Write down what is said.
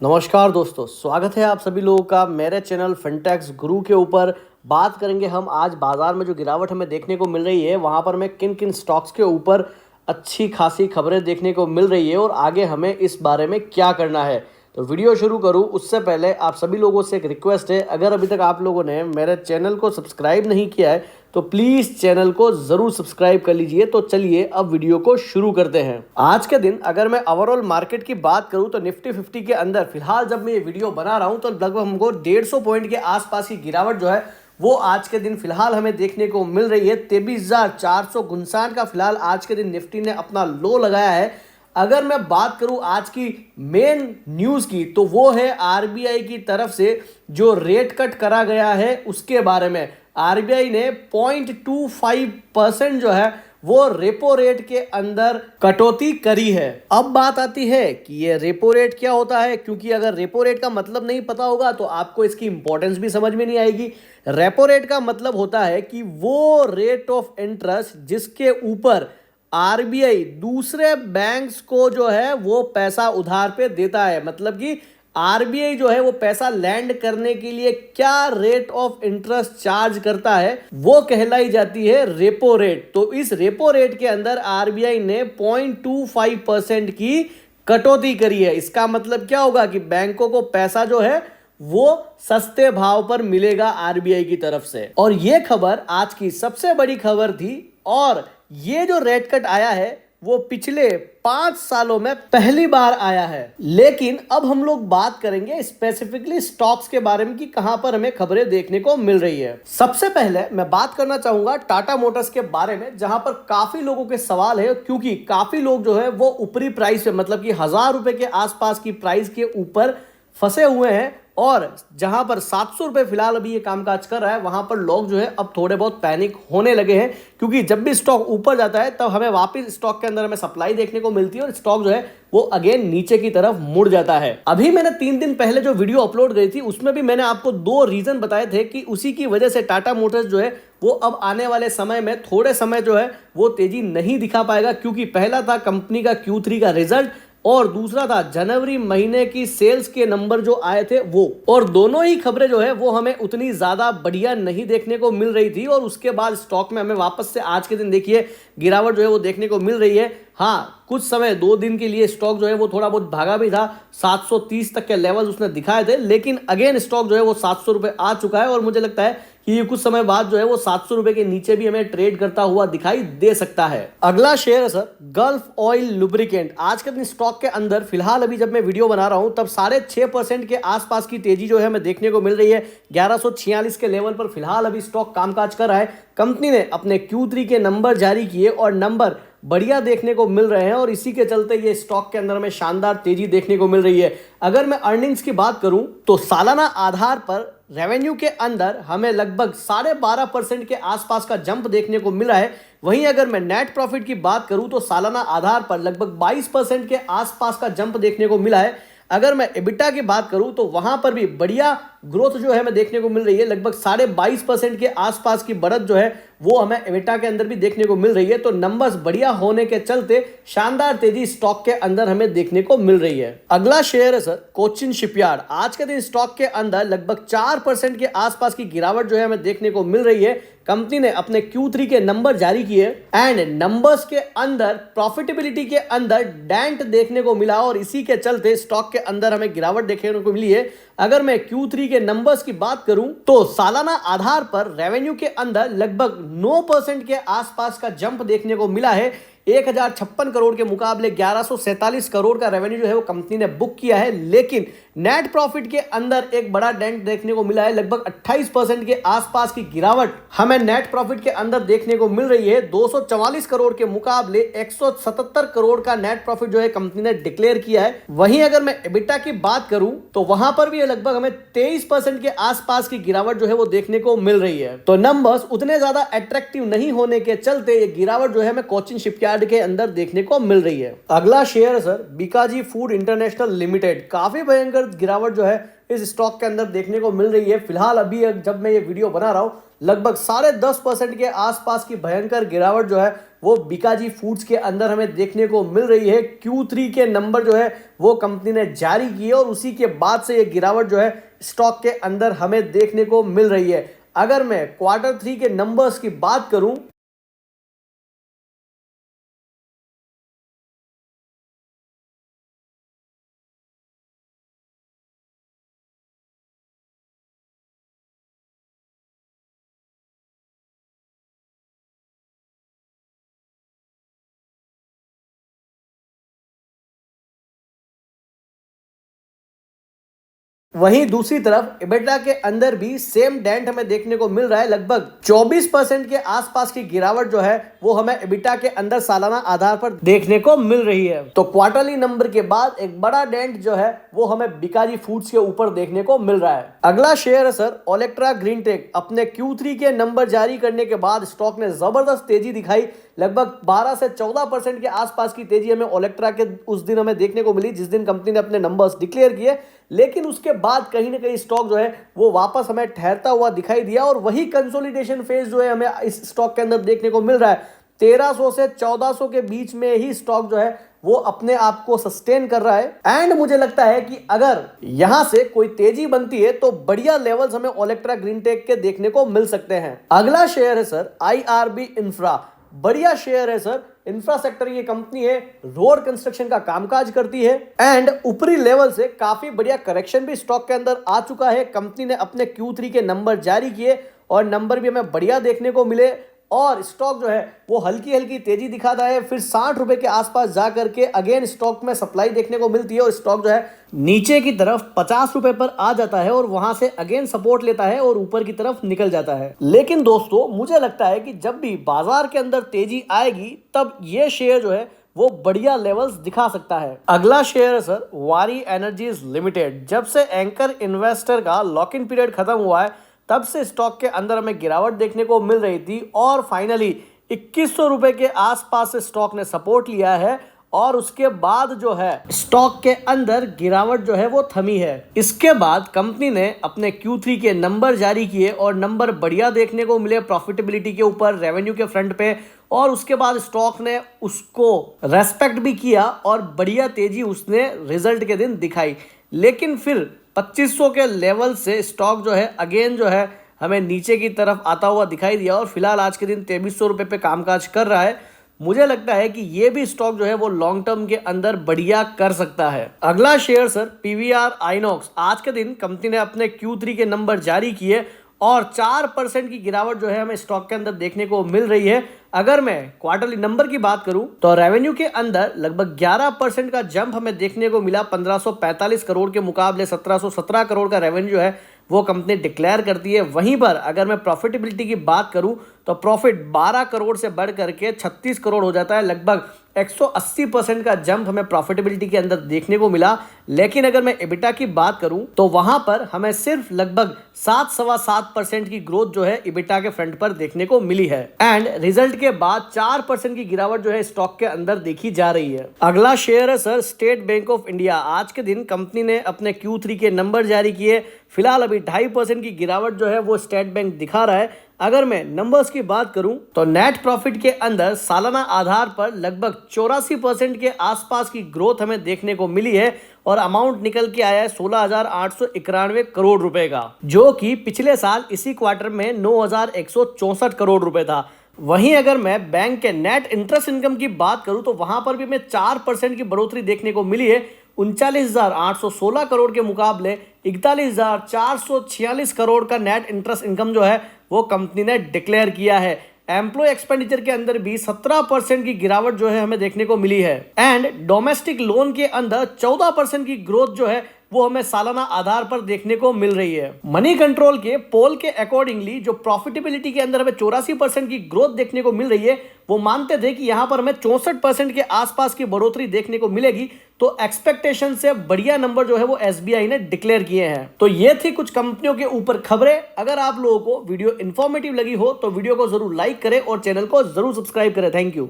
नमस्कार दोस्तों, स्वागत है आप सभी लोगों का मेरे चैनल फिनटेक्स गुरु के ऊपर। बात करेंगे हम आज बाजार में जो गिरावट हमें देखने को मिल रही है, वहां पर हमें किन किन स्टॉक्स के ऊपर अच्छी खासी खबरें देखने को मिल रही है और आगे हमें इस बारे में क्या करना है। तो वीडियो शुरू करूं उससे पहले आप सभी लोगों से एक रिक्वेस्ट है, अगर अभी तक आप लोगों ने मेरे चैनल को सब्सक्राइब नहीं किया है तो प्लीज चैनल को जरूर सब्सक्राइब कर लीजिए। तो चलिए अब वीडियो को शुरू करते हैं। आज के दिन अगर मैं ओवरऑल मार्केट की बात करूं तो निफ्टी 50 के अंदर फिलहाल जब मैं ये वीडियो बना रहा हूं तो लगभग हमको 150 पॉइंट के आसपास की गिरावट जो है वो आज के दिन फिलहाल हमें देखने को मिल रही है। 23,459 का फिलहाल आज के दिन निफ्टी ने अपना लो लगाया है। अगर मैं बात करूं आज की मेन न्यूज की तो वो है आरबीआई की तरफ से जो रेट कट करा गया है उसके बारे में। आरबीआई ने 0.25% जो है वो रेपो रेट के अंदर कटौती करी है। अब बात आती है कि ये रेपो रेट क्या होता है, क्योंकि अगर रेपो रेट का मतलब नहीं पता होगा तो आपको इसकी इंपॉर्टेंस भी समझ में नहीं आएगी। रेपो रेट का मतलब होता है कि वो रेट ऑफ इंटरेस्ट जिसके ऊपर आरबीआई दूसरे बैंक्स को जो है वो पैसा उधार पे देता है। मतलब कि आरबीआई जो है वो पैसा लैंड करने के लिए क्या रेट ऑफ इंटरेस्ट चार्ज करता है वो कहलाई जाती है रेपो रेट। तो इस रेपो रेट के अंदर आरबीआई ने 0.25% की कटौती करी है। इसका मतलब क्या होगा कि बैंकों को पैसा जो है वो सस्ते भाव पर मिलेगा आरबीआई की तरफ से। और ये खबर आज की सबसे बड़ी खबर थी। और ये जो रेट कट आया है वो पिछले 5 सालों में पहली बार आया है। लेकिन अब हम लोग बात करेंगे स्पेसिफिकली स्टॉक्स के बारे में कि कहां पर हमें खबरें देखने को मिल रही है। सबसे पहले मैं बात करना चाहूंगा टाटा मोटर्स के बारे में, जहां पर काफी लोगों के सवाल है, क्योंकि काफी लोग जो है वो ऊपरी प्राइस पे मतलब कि 1000 रुपए के आसपास की प्राइस के ऊपर फंसे हुए हैं। और जहां पर 700 रुपए फिलहाल अभी ये कामकाज कर रहा है, वहां पर लोग जो है अब थोड़े बहुत पैनिक होने लगे हैं, क्योंकि जब भी स्टॉक ऊपर जाता है तब हमें वापस स्टॉक के अंदर हमें सप्लाई देखने को मिलती है और स्टॉक जो है वो अगेन नीचे की तरफ मुड़ जाता है। अभी मैंने 3 दिन पहले जो वीडियो अपलोड करी थी उसमें भी मैंने आपको 2 रीजन बताए थे कि उसी की वजह से टाटा मोटर्स जो है वो अब आने वाले समय में थोड़े समय जो है वो तेजी नहीं दिखा पाएगा, क्योंकि पहला था कंपनी का Q3 का रिजल्ट और दूसरा था जनवरी महीने की सेल्स के नंबर जो आए थे वो। और दोनों ही खबरें जो है वो हमें उतनी ज्यादा बढ़िया नहीं देखने को मिल रही थी। और उसके बाद स्टॉक में हमें वापस से आज के दिन देखिए गिरावट जो है वो देखने को मिल रही है। हाँ, कुछ समय 2 दिन के लिए स्टॉक जो है वो थोड़ा बहुत भागा भी था, 730 तक के लेवल उसने दिखाए थे, लेकिन अगेन स्टॉक जो है वो 700 रुपए आ चुका है। और मुझे लगता है कि ये कुछ समय बाद जो है वो 700 रुपए के नीचे भी हमें ट्रेड करता हुआ दिखाई दे सकता है। अगला शेयर है सर गल्फ ऑयल लुब्रिकेंट। आज के दिन स्टॉक के अंदर फिलहाल अभी जब मैं वीडियो बना रहा हूं तब 6.5% के आसपास की तेजी जो है हमें देखने को मिल रही है। 1146 के लेवल पर फिलहाल अभी स्टॉक कामकाज कर रहा है। कंपनी ने अपने Q3 के नंबर जारी किए और नंबर बढ़िया देखने को मिल रहे हैं और इसी के चलते ये स्टॉक के अंदर में शानदार तेजी देखने को मिल रही है। अगर मैं अर्निंग्स की बात करूं तो सालाना आधार पर रेवेन्यू के अंदर हमें लगभग 12.5% के आसपास का जंप देखने को मिला है। वहीं अगर मैं नेट प्रॉफिट की बात करूं तो सालाना आधार पर लगभग 22% के आसपास का जंप देखने को मिला है। अगर मैं एबिटा की बात करूं तो वहां पर भी बढ़िया ग्रोथ जो है हमें देखने को मिल रही है। लगभग 22.5% के आसपास की बढ़त जो है वो हमें एबिटा के अंदर भी देखने को मिल रही है। तो नंबर्स बढ़िया होने के चलते शानदार तेजी स्टॉक के अंदर हमें देखने को मिल रही है। अगला शेयर है सर कोचिन शिपयार्ड। आज के दिन स्टॉक के अंदर लगभग 4% के आसपास की गिरावट जो है हमें देखने को मिल रही है। कंपनी ने अपने Q3 के नंबर जारी किए एंड नंबर्स के अंदर प्रॉफिटेबिलिटी के अंदर डेंट देखने को मिला और इसी के चलते स्टॉक के अंदर हमें गिरावट देखने को मिली है। अगर मैं Q3 के नंबर्स की बात करूं तो सालाना आधार पर रेवेन्यू के अंदर लगभग 9% के आसपास का जंप देखने को मिला है। 1056 करोड़ के मुकाबले 1147 करोड़ का रेवेन्यू जो है वो कंपनी ने बुक किया है। लेकिन नेट प्रॉफिट के अंदर एक बड़ा डेंट देखने को मिला है। लगभग 28% के आसपास की गिरावट हमें नेट प्रॉफिट के अंदर देखने को मिल रही है। 244 करोड़ के मुकाबले 177 करोड़ का नेट प्रॉफिट जो है कंपनी ने डिक्लेयर किया है। वहीं अगर मैं एबिटा की बात करूं तो वहां पर भी लगभग हमें 23% के आसपास की गिरावट जो है वो देखने को मिल रही है। तो नंबर्स उतने ज्यादा अट्रैक्टिव नहीं होने के चलते ये गिरावट जो है हमें कोचिन शिपयार्ड यार्ड के अंदर देखने को मिल रही है। अगला शेयर है sir Bikaji food international limited. काफी भयंकर गिरावट जो है इस स्टॉक के अंदर देखने को मिल रही है। फिलहाल अभी जब मैं ये वीडियो बना रहा हूं लगभग 10.5% के आसपास की भयंकर गिरावट जो है वो बीकाजी फूड्स के अंदर हमें देखने को मिल रही है। Q3 के नंबर जो है वो कंपनी ने जारी किए और उसी के बाद से ये गिरावट जो है स्टॉक के अंदर हमें देखने को मिल रही है। अगर मैं Q3 के नंबर्स की बात करूं वहीं दूसरी तरफ EBITDA के अंदर भी सेम डेंट हमें देखने को मिल रहा है। लगभग 24% के आसपास की गिरावट जो है वो हमें EBITDA के अंदर सालाना आधार पर देखने को मिल रही है। तो क्वार्टरली नंबर के बाद एक बड़ा डेंट जो है वो हमें बीकाजी फूड्स के ऊपर देखने को मिल रहा है। अगला शेयर है सर ओलेक्ट्रा ग्रीन टेक। अपने Q3 के नंबर जारी करने के बाद स्टॉक ने जबरदस्त तेजी दिखाई। लगभग 12 से 14% के आसपास की तेजी हमें ओलेक्ट्रा के उस दिन हमें देखने को मिली जिस दिन कंपनी ने अपने नंबर्स डिक्लेयर किए, लेकिन उसके बाद कहीं ना कहीं स्टॉक जो है वो वापस हमें ठहरता हुआ दिखाई दिया और वही कंसोलिडेशन फेज जो है हमें इस स्टॉक के अंदर देखने को मिल रहा है। 1300 से 1400 के बीच में ही स्टॉक जो है वो अपने आप को सस्टेन कर रहा है। एंड मुझे लगता है कि अगर यहां से कोई तेजी बनती है तो बढ़िया लेवल्स हमें ओलेक्ट्रा ग्रीन टेक के देखने को मिल सकते हैं। अगला शेयर है सर IRB इंफ्रा। बढ़िया शेयर है सर। इंफ्रास्ट्रक्चर ये कंपनी है, रोड कंस्ट्रक्शन का कामकाज करती है एंड ऊपरी लेवल से काफी बढ़िया करेक्शन भी स्टॉक के अंदर आ चुका है। कंपनी ने अपने Q3 के नंबर जारी किए और नंबर भी हमें बढ़िया देखने को मिले और स्टॉक जो है वो हल्की हल्की तेजी दिखाता है। फिर 60 रुपए के आसपास जा करके अगेन स्टॉक में सप्लाई देखने को मिलती है और स्टॉक जो है नीचे की तरफ 50 रुपए पर आ जाता है और वहां से अगेन सपोर्ट लेता है और ऊपर की तरफ निकल जाता है। लेकिन दोस्तों मुझे लगता है कि जब भी बाजार के अंदर तेजी आएगी तब ये शेयर जो है वो बढ़िया लेवल्स दिखा सकता है। अगला शेयर है सर वारी एनर्जीज लिमिटेड। जब से एंकर इन्वेस्टर का लॉक इन पीरियड खत्म हुआ है तब से स्टॉक के अंदर हमें गिरावट देखने को मिल रही थी और फाइनली 2100 रुपए के आसपास से स्टॉक ने सपोर्ट लिया है और उसके बाद जो है स्टॉक के अंदर गिरावट जो है वो थमी है। इसके बाद कंपनी ने अपने Q3 के नंबर जारी किए और नंबर बढ़िया देखने को मिले प्रॉफिटेबिलिटी के ऊपर, रेवेन्यू के फ्रंट पे, और उसके बाद स्टॉक ने उसको रेस्पेक्ट भी किया और बढ़िया तेजी उसने रिजल्ट के दिन दिखाई। लेकिन फिर 2500 के लेवल से स्टॉक जो है अगेन जो है हमें नीचे की तरफ आता हुआ दिखाई दिया और फिलहाल आज के दिन 2300 रुपए पे कामकाज कर रहा है। मुझे लगता है कि ये भी स्टॉक जो है वो लॉन्ग टर्म के अंदर बढ़िया कर सकता है। अगला शेयर सर PVR आइनॉक्स। आज के दिन कंपनी ने अपने Q3 के नंबर जारी किए और 4% की गिरावट जो है हमें स्टॉक के अंदर देखने को मिल रही है। अगर मैं क्वार्टरली नंबर की बात करूं तो रेवेन्यू के अंदर लगभग 11% का जंप हमें देखने को मिला। 1545 करोड़ के मुकाबले 1717 करोड़ का रेवेन्यू जो है वो कंपनी डिक्लेयर करती है। वहीं पर अगर मैं प्रॉफिटेबिलिटी की बात करूं तो प्रॉफिट 12 करोड़ से बढ़ करके 36 करोड़ हो जाता है। लगभग 180% का जंप हमें प्रॉफिटेबिलिटी के अंदर देखने को मिला। लेकिन अगर मैं EBITDA की बात करूं तो वहां पर हमें सिर्फ लगभग 7.25% की ग्रोथ जो है EBITDA के फ्रंट पर देखने को मिली है एंड रिजल्ट के बाद 4% की गिरावट जो है स्टॉक के अंदर देखी जा रही है। अगला शेयर है sir state bank of India. आज के दिन कंपनी ने अपने Q3 के नंबर जारी किए। फिलहाल अभी 2.5% की गिरावट जो है वो स्टेट बैंक दिखा रहा है। अगर मैं नंबर्स की बात करूं तो नेट प्रॉफिट के अंदर सालाना आधार पर लगभग 84% के आसपास की ग्रोथ हमें देखने को मिली है और अमाउंट निकल के आया है 16,891 करोड़ रुपए का, जो कि पिछले साल इसी क्वार्टर में 9,164 करोड़ रुपए था। वहीं अगर मैं बैंक के नेट इंटरेस्ट इनकम की बात करूं तो वहां पर भी हमें 4% की बढ़ोतरी देखने को मिली है। 39,816 करोड़ के मुकाबले 41,446 करोड़ का नेट इंटरेस्ट इनकम जो है वो कंपनी ने डिक्लेयर किया है। एम्प्लॉय एक्सपेंडिचर के अंदर भी 17% की गिरावट जो है हमें देखने को मिली है एंड डोमेस्टिक लोन के अंदर 14% की ग्रोथ जो है वो हमें सालाना आधार पर देखने को मिल रही है। मनी कंट्रोल के पोल के अकॉर्डिंगली जो प्रॉफिटेबिलिटी के अंदर हमें 84% की ग्रोथ देखने को मिल रही है, वो मानते थे कि यहां पर हमें 64% के आसपास की बढ़ोतरी देखने को मिलेगी। तो एक्सपेक्टेशन से बढ़िया नंबर जो है वो SBI ने डिक्लेयर किए हैं। तो ये थी कुछ कंपनियों के ऊपर खबरें। अगर आप लोगों को वीडियो इंफॉर्मेटिव लगी हो तो वीडियो को जरूर लाइक करें और चैनल को जरूर सब्सक्राइब करें। Thank you.